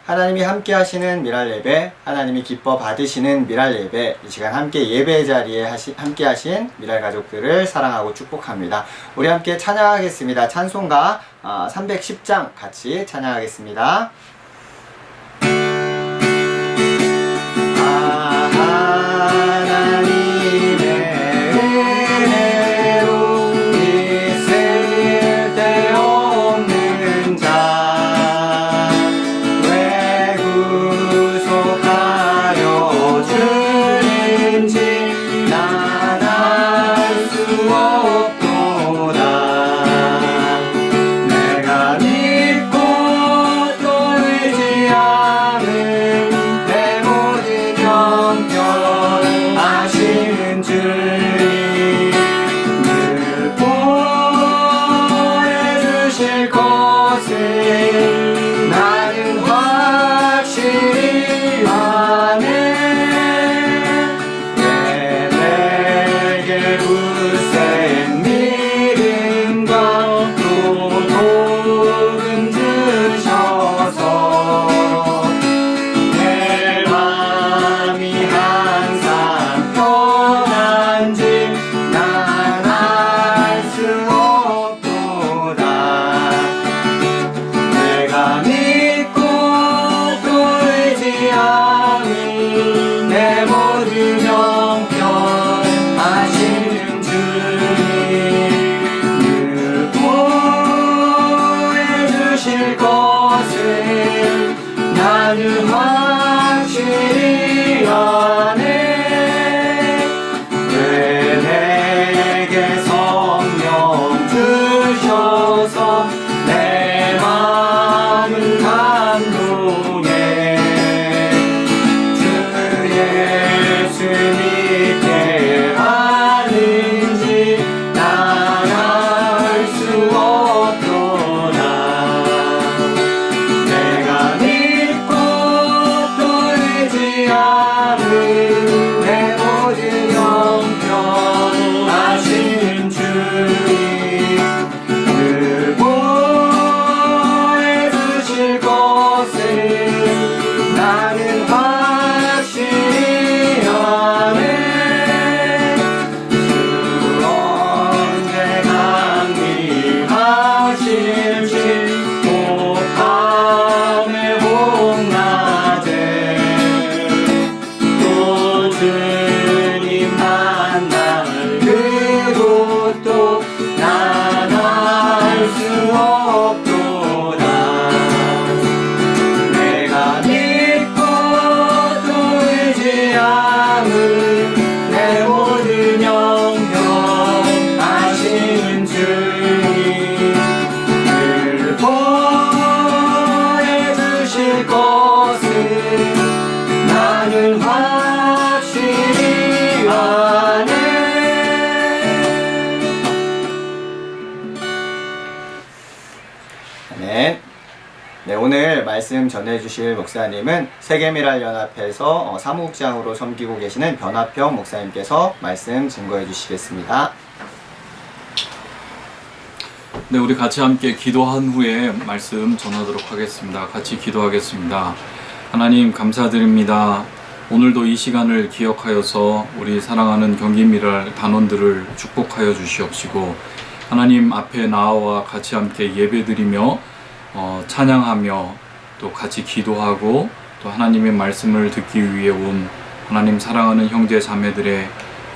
하나님이 함께 하시는 미랄 예배, 하나님이 기뻐 받으시는 미랄 예배, 이 시간 함께 예배 자리에 함께 하신 미랄 가족들을 사랑하고 축복합니다. 우리 함께 찬양하겠습니다. 찬송가 310장 같이 찬양하겠습니다. 오늘 말씀 전해주실 목사님은 세계미랄연합에서 사무국장으로 섬기고 계시는 변화평 목사님께서 말씀 증거해 주시겠습니다. 네, 우리 같이 함께 기도한 후에 말씀 전하도록 하겠습니다. 같이 기도하겠습니다. 하나님 감사드립니다. 오늘도 이 시간을 기억하여서 우리 사랑하는 경기미랄 단원들을 축복하여 주시옵시고, 하나님 앞에 나와 같이 함께 예배드리며 찬양하며 또 같이 기도하고 또 하나님의 말씀을 듣기 위해 온 하나님 사랑하는 형제 자매들의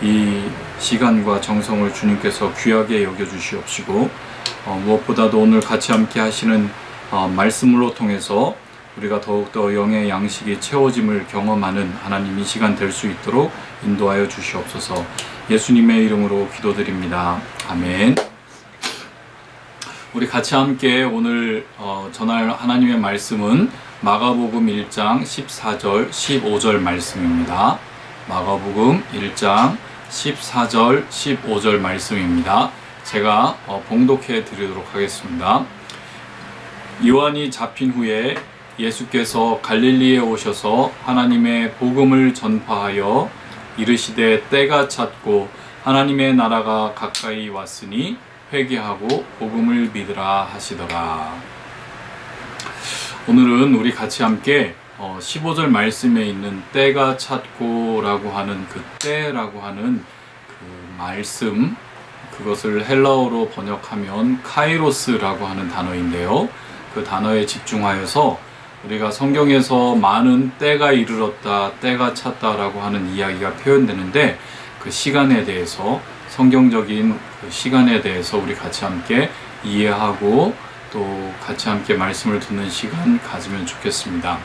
이 시간과 정성을 주님께서 귀하게 여겨주시옵시고, 무엇보다도 오늘 같이 함께 하시는 말씀으로 통해서 우리가 더욱더 영의 양식이 채워짐을 경험하는 하나님 이 시간 될 수 있도록 인도하여 주시옵소서. 예수님의 이름으로 기도드립니다. 아멘. 우리 같이 함께 오늘 전할 하나님의 말씀은 마가복음 1장 14절 15절 말씀입니다. 마가복음 1장 14절 15절 말씀입니다. 제가 봉독해 드리도록 하겠습니다. 요한이 잡힌 후에 예수께서 갈릴리에 오셔서 하나님의 복음을 전파하여 이르시되 때가 찼고 하나님의 나라가 가까이 왔으니 회개하고 복음을 믿으라 하시더라. 오늘은 우리 같이 함께 15절 말씀에 있는 때가 찼고라고 하는 그 때라고 하는 그 말씀, 그것을 헬라어로 번역하면 카이로스라고 하는 단어인데요. 그 단어에 집중하여서 우리가 성경에서 많은 때가 이르렀다, 때가 찼다라고 하는 이야기가 표현되는데, 그 시간에 대해서, 성경적인 그 시간에 대해서 우리 같이 함께 이해하고 또 같이 함께 말씀을 듣는 시간 가지면 좋겠습니다.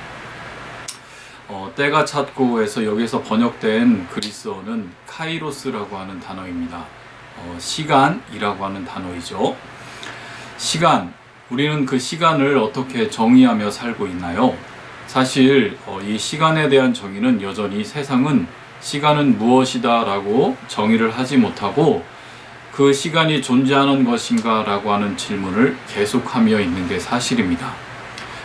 때가 찼고에서 여기서 번역된 그리스어는 카이로스라고 하는 단어입니다. 시간이라고 하는 단어이죠. 시간, 우리는 그 시간을 어떻게 정의하며 살고 있나요? 사실 이 시간에 대한 정의는 여전히 세상은 시간은 무엇이다 라고 정의를 하지 못하고, 그 시간이 존재하는 것인가 라고 하는 질문을 계속하며 있는 게 사실입니다.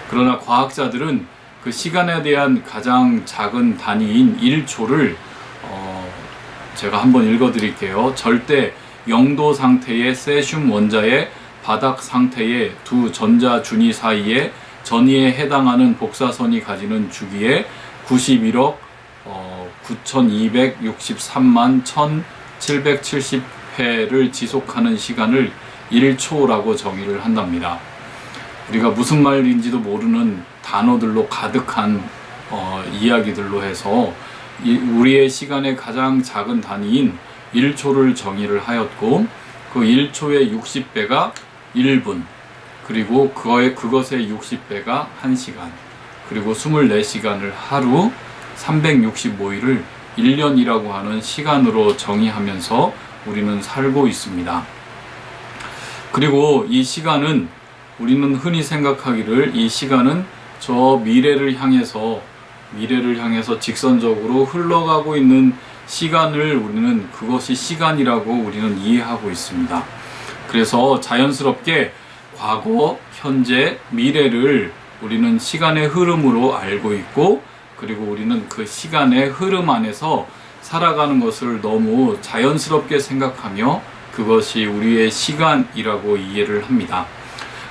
그러나 과학자들은 그 시간에 대한 가장 작은 단위인 1초를 제가 한번 읽어 드릴게요. 절대 0도 상태의 세슘 원자의 바닥 상태의 두 전자 준위 사이에 전위에 해당하는 복사선이 가지는 주기에 91억 9263만 1770회를 지속하는 시간을 1초라고 정의를 한답니다. 우리가 무슨 말인지도 모르는 단어들로 가득한 이야기들로 해서 우리의 시간의 가장 작은 단위인 1초를 정의를 하였고, 그 1초의 60배가 1분, 그리고 그것의 60배가 1시간, 그리고 24시간을 하루, 365일을 1년이라고 하는 시간으로 정의하면서 우리는 살고 있습니다. 그리고 이 시간은, 우리는 흔히 생각하기를 이 시간은 저 미래를 향해서 직선적으로 흘러가고 있는 시간을 우리는 그것이 시간이라고 우리는 이해하고 있습니다. 그래서 자연스럽게 과거, 현재, 미래를 우리는 시간의 흐름으로 알고 있고, 그리고 우리는 그 시간의 흐름 안에서 살아가는 것을 너무 자연스럽게 생각하며 그것이 우리의 시간이라고 이해를 합니다.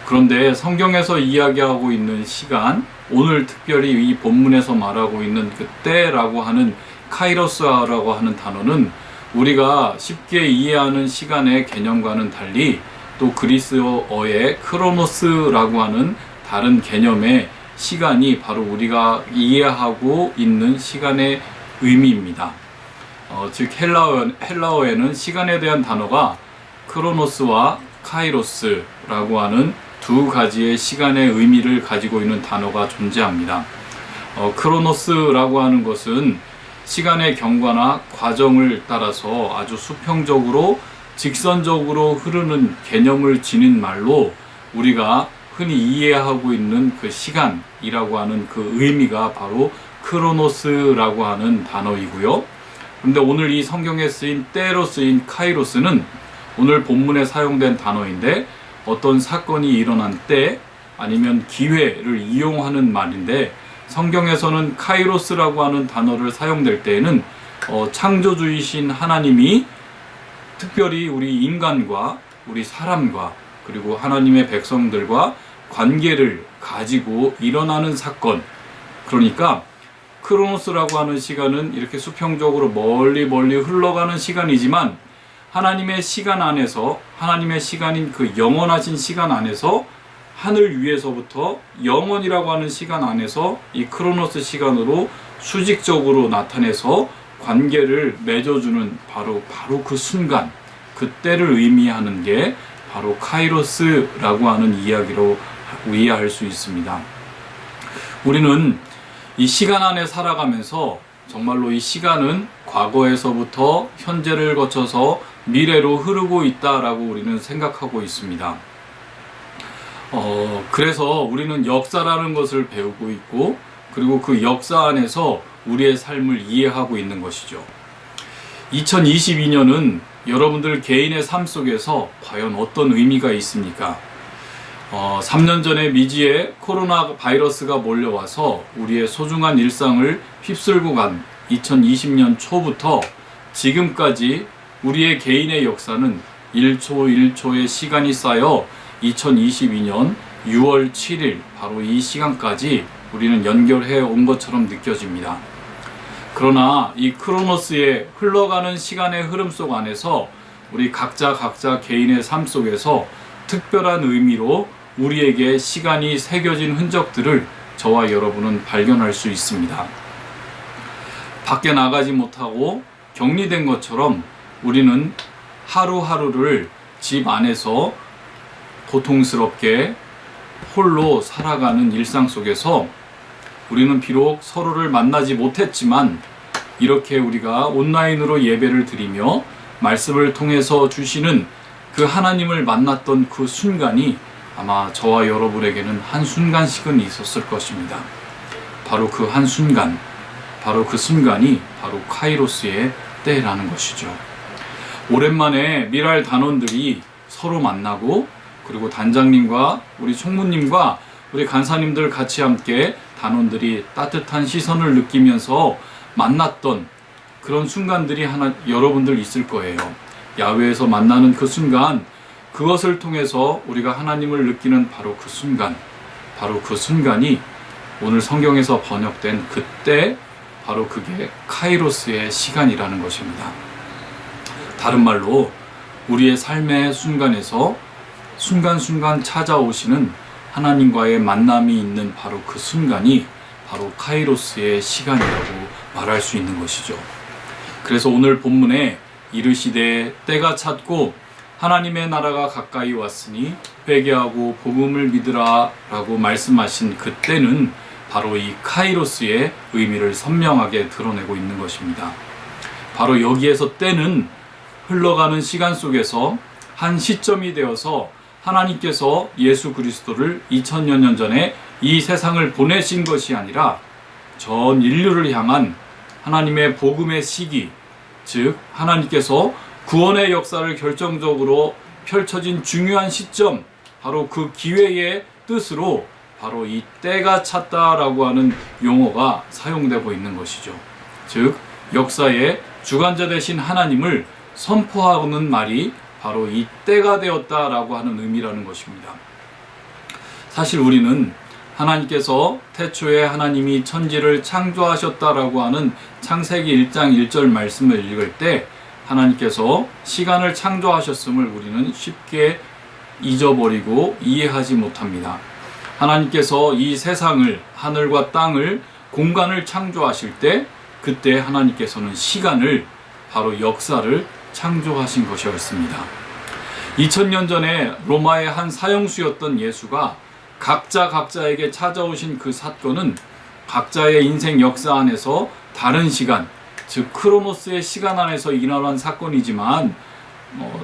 그런데 성경에서 이야기하고 있는 시간, 오늘 특별히 이 본문에서 말하고 있는 그 때라고 하는 카이로스라고 하는 단어는 우리가 쉽게 이해하는 시간의 개념과는 달리 또 그리스어의 크로노스라고 하는 다른 개념의 시간이 바로 우리가 이해하고 있는 시간의 의미입니다. 즉 헬라어에는 시간에 대한 단어가 크로노스와 카이로스라고 하는 두 가지의 시간의 의미를 가지고 있는 단어가 존재합니다. 크로노스라고 하는 것은 시간의 경과나 과정을 따라서 아주 수평적으로 직선적으로 흐르는 개념을 지닌 말로 우리가 흔히 이해하고 있는 그 시간이라고 하는 그 의미가 바로 크로노스라고 하는 단어이고요. 그런데 오늘 이 성경에 쓰인 때로 쓰인 카이로스는 오늘 본문에 사용된 단어인데, 어떤 사건이 일어난 때 아니면 기회를 이용하는 말인데, 성경에서는 카이로스라고 하는 단어를 사용될 때에는 창조주이신 하나님이 특별히 우리 인간과 우리 사람과 그리고 하나님의 백성들과 관계를 가지고 일어나는 사건, 그러니까 크로노스라고 하는 시간은 이렇게 수평적으로 멀리 흘러가는 시간이지만 하나님의 시간 안에서, 하나님의 시간인 그 영원하신 시간 안에서, 하늘 위에서부터 영원이라고 하는 시간 안에서 이 크로노스 시간으로 수직적으로 나타내서 관계를 맺어주는 바로 그 순간, 그때를 의미하는 게 바로 카이로스라고 하는 이야기로 이해할 수 있습니다. 우리는 이 시간 안에 살아가면서 정말로 이 시간은 과거에서부터 현재를 거쳐서 미래로 흐르고 있다라고 우리는 생각하고 있습니다. 그래서 우리는 역사라는 것을 배우고 있고, 그리고 그 역사 안에서 우리의 삶을 이해하고 있는 것이죠. 2022년은 여러분들 개인의 삶 속에서 과연 어떤 의미가 있습니까? 3년 전에 미지에 코로나 바이러스가 몰려와서 우리의 소중한 일상을 휩쓸고 간 2020년 초부터 지금까지 우리의 개인의 역사는 1초 1초의 시간이 쌓여 2022년 6월 7일 바로 이 시간까지 우리는 연결해 온 것처럼 느껴집니다. 그러나 이 크로노스의 흘러가는 시간의 흐름 속 안에서 우리 각자 개인의 삶 속에서 특별한 의미로 우리에게 시간이 새겨진 흔적들을 저와 여러분은 발견할 수 있습니다. 밖에 나가지 못하고 격리된 것처럼 우리는 하루하루를 집 안에서 고통스럽게 홀로 살아가는 일상 속에서 우리는 비록 서로를 만나지 못했지만 이렇게 우리가 온라인으로 예배를 드리며 말씀을 통해서 주시는 그 하나님을 만났던 그 순간이 아마 저와 여러분에게는 한순간씩은 있었을 것입니다. 바로 그 한순간, 바로 그 순간이 바로 카이로스의 때라는 것이죠. 오랜만에 미랄 단원들이 서로 만나고 그리고 단장님과 우리 총무님과 우리 간사님들 같이 함께 단원들이 따뜻한 시선을 느끼면서 만났던 그런 순간들이 여러분들 있을 거예요. 야외에서 만나는 그 순간, 그것을 통해서 우리가 하나님을 느끼는 바로 그 순간, 바로 그 순간이 오늘 성경에서 번역된 그때, 바로 그게 카이로스의 시간이라는 것입니다. 다른 말로 우리의 삶의 순간에서 순간순간 찾아오시는 하나님과의 만남이 있는 바로 그 순간이 바로 카이로스의 시간이라고 말할 수 있는 것이죠. 그래서 오늘 본문에 이르시되 때가 찼고 하나님의 나라가 가까이 왔으니 회개하고 복음을 믿으라 라고 말씀하신 그때는 바로 이 카이로스의 의미를 선명하게 드러내고 있는 것입니다. 바로 여기에서 때는 흘러가는 시간 속에서 한 시점이 되어서 하나님께서 예수 그리스도를 2000여 년 전에 이 세상을 보내신 것이 아니라 전 인류를 향한 하나님의 복음의 시기, 즉 하나님께서 구원의 역사를 결정적으로 펼쳐진 중요한 시점, 바로 그 기회의 뜻으로 바로 이 때가 찼다라고 하는 용어가 사용되고 있는 것이죠. 즉 역사의 주관자 되신 하나님을 선포하는 말이 바로 이 때가 되었다라고 하는 의미라는 것입니다. 사실 우리는 하나님께서 태초에 하나님이 천지를 창조하셨다라고 하는 창세기 1장 1절 말씀을 읽을 때 하나님께서 시간을 창조하셨음을 우리는 쉽게 잊어버리고 이해하지 못합니다. 하나님께서 이 세상을, 하늘과 땅을, 공간을 창조하실 때 그때 하나님께서는 시간을, 바로 역사를 창조하신 것이었습니다. 2000년 전에 로마의 한 사형수였던 예수가 각자에게 찾아오신 그 사건은 각자의 인생 역사 안에서 다른 시간, 즉 크로노스의 시간 안에서 일어난 사건이지만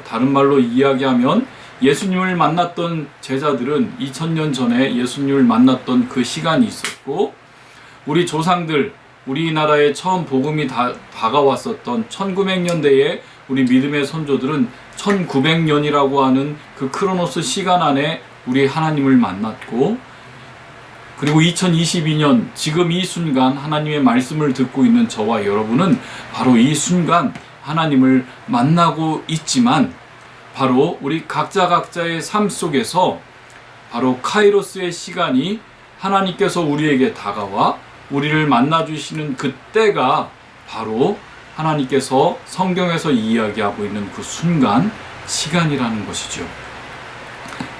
다른 말로 이야기하면 예수님을 만났던 제자들은 2000년 전에 예수님을 만났던 그 시간이 있었고, 우리 조상들, 우리나라에 처음 복음이 다가왔었던 1900년대에 우리 믿음의 선조들은 1900년이라고 하는 그 크로노스 시간 안에 우리 하나님을 만났고, 그리고 2022년 지금 이 순간 하나님의 말씀을 듣고 있는 저와 여러분은 바로 이 순간 하나님을 만나고 있지만 바로 우리 각자의 삶 속에서 바로 카이로스의 시간이 하나님께서 우리에게 다가와 우리를 만나주시는 그때가 바로 하나님께서 성경에서 이야기하고 있는 그 순간, 시간이라는 것이죠.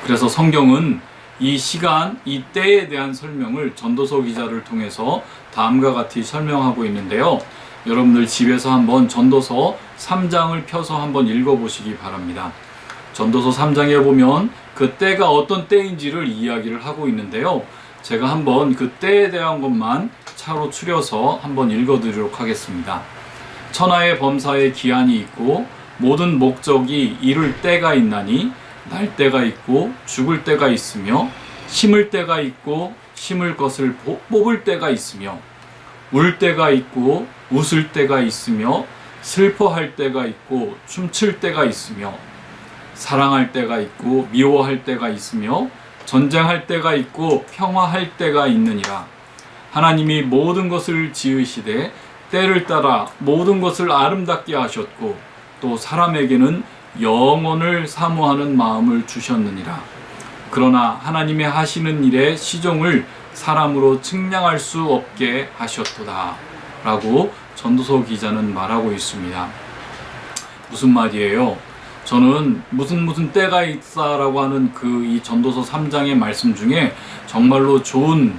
그래서 성경은 이 시간, 이 때에 대한 설명을 전도서 기자를 통해서 다음과 같이 설명하고 있는데요. 여러분들 집에서 한번 전도서 3장을 펴서 한번 읽어보시기 바랍니다. 전도서 3장에 보면 그 때가 어떤 때인지를 이야기를 하고 있는데요. 제가 한번 그 때에 대한 것만 차로 추려서 한번 읽어드리도록 하겠습니다. 천하의 범사에 기한이 있고 모든 목적이 이룰 때가 있나니 날 때가 있고 죽을 때가 있으며 심을 때가 있고 심을 것을 뽑을 때가 있으며 울 때가 있고 웃을 때가 있으며 슬퍼할 때가 있고 춤출 때가 있으며 사랑할 때가 있고 미워할 때가 있으며 전쟁할 때가 있고 평화할 때가 있느니라. 하나님이 모든 것을 지으시되 때를 따라 모든 것을 아름답게 하셨고 또 사람에게는 영원을 사모하는 마음을 주셨느니라. 그러나 하나님의 하시는 일의 시종을 사람으로 측량할 수 없게 하셨도다 라고 전도서 기자는 말하고 있습니다. 무슨 말이에요? 저는 무슨 때가 있다라고 하는 이 전도서 3장의 말씀 중에 정말로 좋은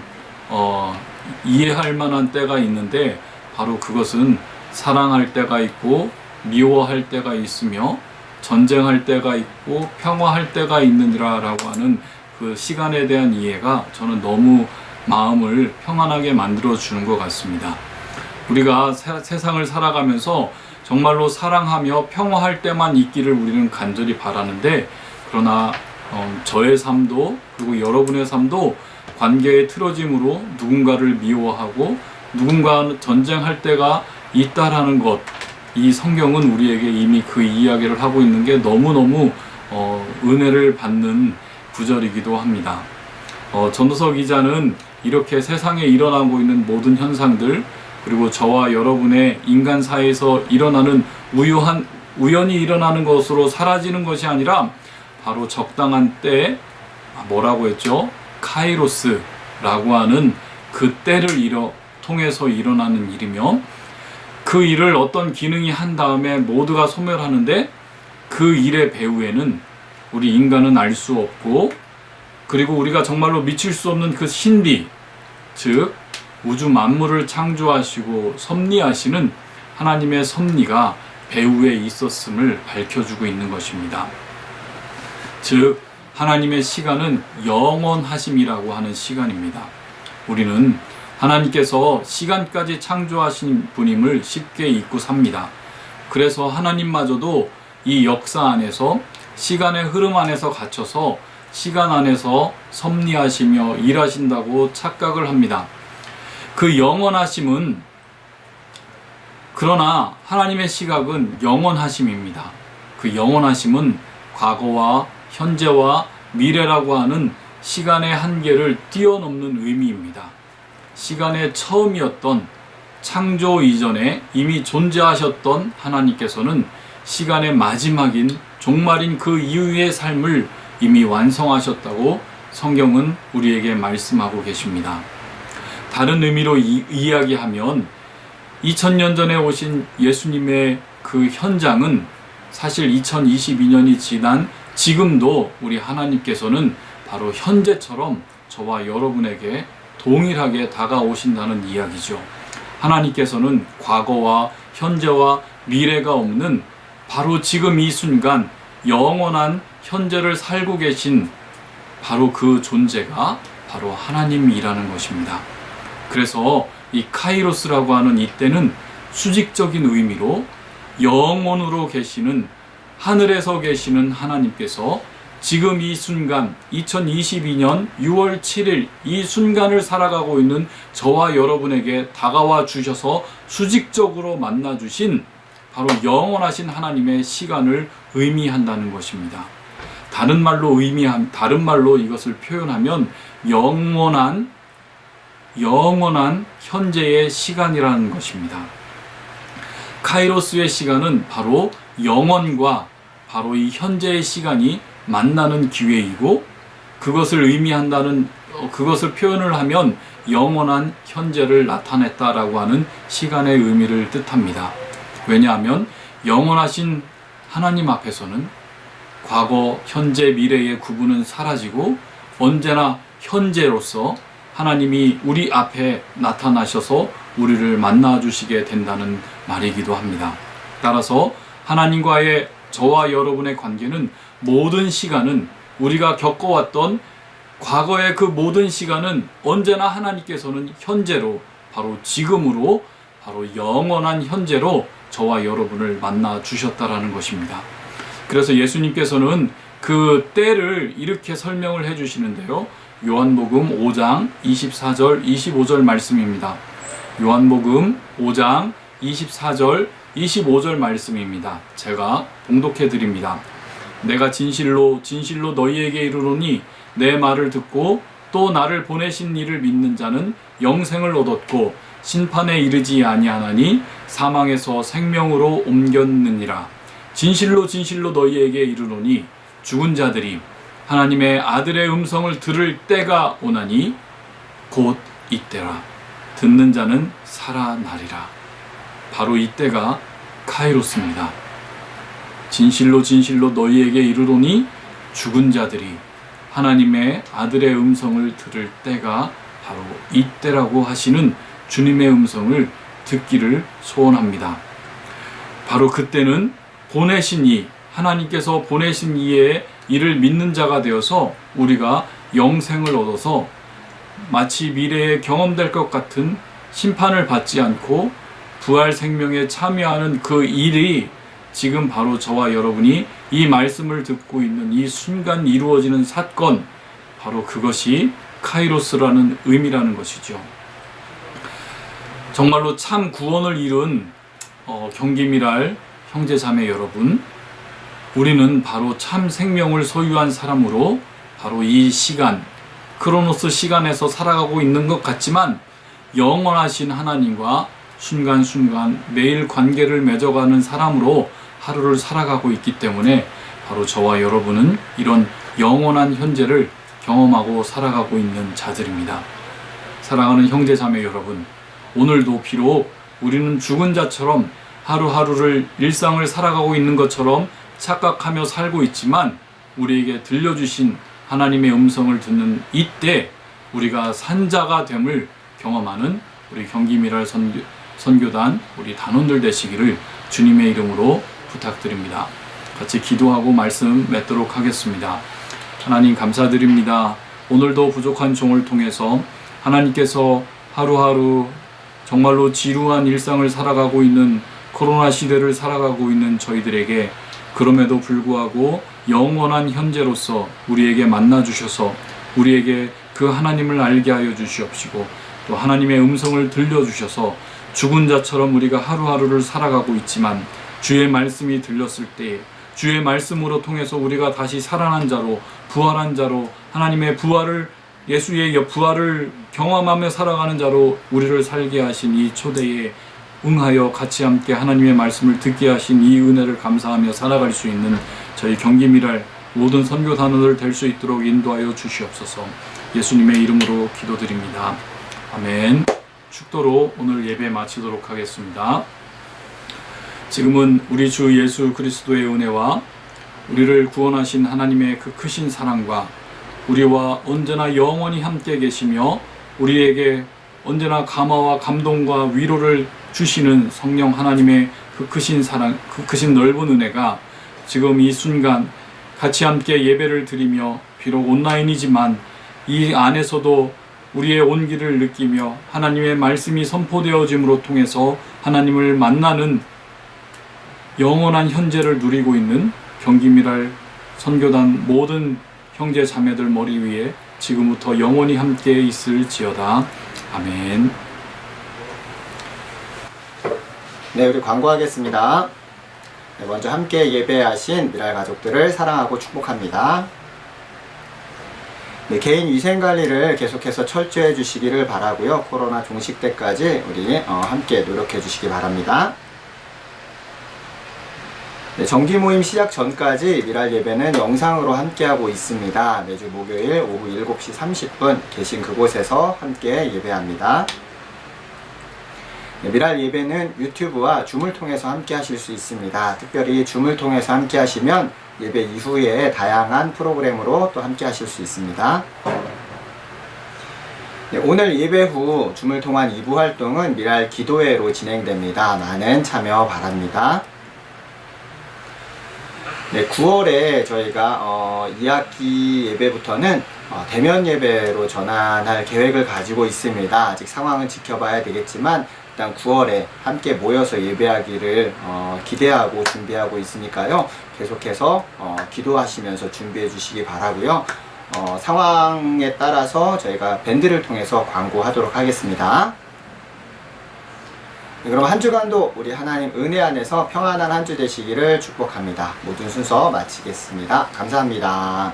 이해할 만한 때가 있는데, 바로 그것은 사랑할 때가 있고 미워할 때가 있으며 전쟁할 때가 있고 평화할 때가 있느니라 라고 하는 그 시간에 대한 이해가 저는 너무 마음을 평안하게 만들어 주는 것 같습니다. 우리가 세상을 살아가면서 정말로 사랑하며 평화할 때만 있기를 우리는 간절히 바라는데, 그러나 저의 삶도 그리고 여러분의 삶도 관계의 틀어짐으로 누군가를 미워하고 누군가 전쟁할 때가 있다라는 것, 이 성경은 우리에게 이미 그 이야기를 하고 있는 게 너무너무 은혜를 받는 구절이기도 합니다. 전도서 기자는 이렇게 세상에 일어나고 있는 모든 현상들, 그리고 저와 여러분의 인간 사이에서 일어나는 우연히 일어나는 것으로 사라지는 것이 아니라 바로 적당한 때에 뭐라고 했죠? 카이로스라고 하는 그 때를 통해서 일어나는 일이며, 그 일을 어떤 기능이 한 다음에 모두가 소멸하는데 그 일의 배후에는 우리 인간은 알 수 없고, 그리고 우리가 정말로 미칠 수 없는 그 신비, 즉 우주 만물을 창조하시고 섭리하시는 하나님의 섭리가 배후에 있었음을 밝혀주고 있는 것입니다. 즉 하나님의 시간은 영원하심이라고 하는 시간입니다. 우리는 하나님께서 시간까지 창조하신 분임을 쉽게 잊고 삽니다. 그래서 하나님마저도 이 역사 안에서, 시간의 흐름 안에서 갇혀서 시간 안에서 섭리하시며 일하신다고 착각을 합니다. 그 영원하심은, 그러나 하나님의 시각은 영원하심입니다. 그 영원하심은 과거와 현재와 미래라고 하는 시간의 한계를 뛰어넘는 의미입니다. 시간의 처음이었던 창조 이전에 이미 존재하셨던 하나님께서는 시간의 마지막인 종말인 그 이후의 삶을 이미 완성하셨다고 성경은 우리에게 말씀하고 계십니다. 다른 의미로 이야기하면 2000년 전에 오신 예수님의 그 현장은 사실 2022년이 지난 지금도 우리 하나님께서는 바로 현재처럼 저와 여러분에게 동일하게 다가오신다는 이야기죠. 하나님께서는 과거와 현재와 미래가 없는 바로 지금 이 순간 영원한 현재를 살고 계신 바로 그 존재가 바로 하나님이라는 것입니다. 그래서 이 카이로스라고 하는 이때는 수직적인 의미로 영원으로 계시는, 하늘에서 계시는 하나님께서 지금 이 순간 2022년 6월 7일 이 순간을 살아가고 있는 저와 여러분에게 다가와 주셔서 수직적으로 만나 주신 바로 영원하신 하나님의 시간을 의미한다는 것입니다. 다른 말로 이것을 표현하면 영원한 현재의 시간이라는 것입니다. 카이로스의 시간은 바로 영원과 바로 이 현재의 시간이 만나는 기회이고, 그것을 표현을 하면 영원한 현재를 나타냈다라고 하는 시간의 의미를 뜻합니다. 왜냐하면 영원하신 하나님 앞에서는 과거, 현재, 미래의 구분은 사라지고 언제나 현재로서 하나님이 우리 앞에 나타나셔서 우리를 만나 주시게 된다는 말이기도 합니다. 따라서 하나님과의 저와 여러분의 관계는, 모든 시간은, 우리가 겪어왔던 과거의 그 모든 시간은 언제나 하나님께서는 현재로, 바로 지금으로, 바로 영원한 현재로 저와 여러분을 만나 주셨다라는 것입니다. 그래서 예수님께서는 그 때를 이렇게 설명을 해 주시는데요. 요한복음 5장 24절 25절 말씀입니다. 요한복음 5장 24절 25절 말씀입니다. 제가 봉독해 드립니다. 내가 진실로 너희에게 이르노니 내 말을 듣고 또 나를 보내신 이를 믿는 자는 영생을 얻었고 심판에 이르지 아니하나니 사망에서 생명으로 옮겼느니라. 진실로 너희에게 이르노니 죽은 자들이 하나님의 아들의 음성을 들을 때가 오나니 곧 이때라. 듣는 자는 살아나리라. 바로 이때가 카이로스입니다. 진실로 진실로 너희에게 이르노니 죽은 자들이 하나님의 아들의 음성을 들을 때가 바로 이때라고 하시는 주님의 음성을 듣기를 소원합니다. 바로 그때는 보내신 이, 하나님께서 보내신 이의 이를 믿는 자가 되어서 우리가 영생을 얻어서 마치 미래에 경험될 것 같은 심판을 받지 않고 부활 생명에 참여하는 그 일이 지금 바로 저와 여러분이 이 말씀을 듣고 있는 이 순간 이루어지는 사건, 바로 그것이 카이로스라는 의미라는 것이죠. 정말로 참 구원을 이룬 경기미랄 형제자매 여러분, 우리는 바로 참 생명을 소유한 사람으로 바로 이 시간, 크로노스 시간에서 살아가고 있는 것 같지만 영원하신 하나님과 순간순간 매일 관계를 맺어가는 사람으로 하루를 살아가고 있기 때문에 바로 저와 여러분은 이런 영원한 현재를 경험하고 살아가고 있는 자들입니다. 사랑하는 형제자매 여러분, 오늘도 비록 우리는 죽은 자처럼 하루하루를 일상을 살아가고 있는 것처럼 착각하며 살고 있지만 우리에게 들려주신 하나님의 음성을 듣는 이때 우리가 산자가 됨을 경험하는 우리 경기미랄 선교단 우리 단원들 되시기를 주님의 이름으로 부탁드립니다. 같이 기도하고 말씀 맺도록 하겠습니다. 하나님 감사드립니다. 오늘도 부족한 종을 통해서 하나님께서 하루하루 정말로 지루한 일상을 살아가고 있는 코로나 시대를 살아가고 있는 저희들에게 그럼에도 불구하고 영원한 현재로서 우리에게 만나 주셔서 우리에게 그 하나님을 알게 하여 주시옵시고 또 하나님의 음성을 들려주셔서 죽은 자처럼 우리가 하루하루를 살아가고 있지만 주의 말씀이 들렸을 때 주의 말씀으로 통해서 우리가 다시 살아난 자로 부활한 자로 하나님의 부활을 예수의 부활을 경험하며 살아가는 자로 우리를 살게 하신 이 초대에 응하여 같이 함께 하나님의 말씀을 듣게 하신 이 은혜를 감사하며 살아갈 수 있는 저희 경기미랄 모든 선교 단원들 될 수 있도록 인도하여 주시옵소서. 예수님의 이름으로 기도드립니다. 아멘. 축도로 오늘 예배 마치도록 하겠습니다. 지금은 우리 주 예수 그리스도의 은혜와 우리를 구원하신 하나님의 그 크신 사랑과 우리와 언제나 영원히 함께 계시며 우리에게 언제나 감화와 감동과 위로를 주시는 성령 하나님의 그 크신 사랑, 그 크신 넓은 은혜가 지금 이 순간 같이 함께 예배를 드리며 비록 온라인이지만 이 안에서도 우리의 온기를 느끼며 하나님의 말씀이 선포되어짐으로 통해서 하나님을 만나는 영원한 현재를 누리고 있는 경기미랄 선교단 모든 형제 자매들 머리 위에 지금부터 영원히 함께 있을지어다. 아멘. 네, 우리 광고하겠습니다. 네, 먼저 함께 예배하신 미랄 가족들을 사랑하고 축복합니다. 네, 개인 위생관리를 계속해서 철저히 해주시기를 바라고요. 코로나 종식 때까지 우리 함께 노력해 주시기 바랍니다. 네, 정기 모임 시작 전까지 미랄 예배는 영상으로 함께하고 있습니다. 매주 목요일 오후 7시 30분 계신 그곳에서 함께 예배합니다. 네, 미랄 예배는 유튜브와 줌을 통해서 함께 하실 수 있습니다. 특별히 줌을 통해서 함께 하시면 예배 이후에 다양한 프로그램으로 또 함께 하실 수 있습니다. 네, 오늘 예배 후 줌을 통한 2부 활동은 미랄 기도회로 진행됩니다. 많은 참여 바랍니다. 네, 9월에 저희가 2학기 예배부터는 대면 예배로 전환할 계획을 가지고 있습니다. 아직 상황은 지켜봐야 되겠지만 일단 9월에 함께 모여서 예배하기를 기대하고 준비하고 있으니까요. 계속해서 기도하시면서 준비해 주시기 바라고요. 상황에 따라서 저희가 밴드를 통해서 광고하도록 하겠습니다. 네, 그럼 한 주간도 우리 하나님 은혜 안에서 평안한 한 주 되시기를 축복합니다. 모든 순서 마치겠습니다. 감사합니다.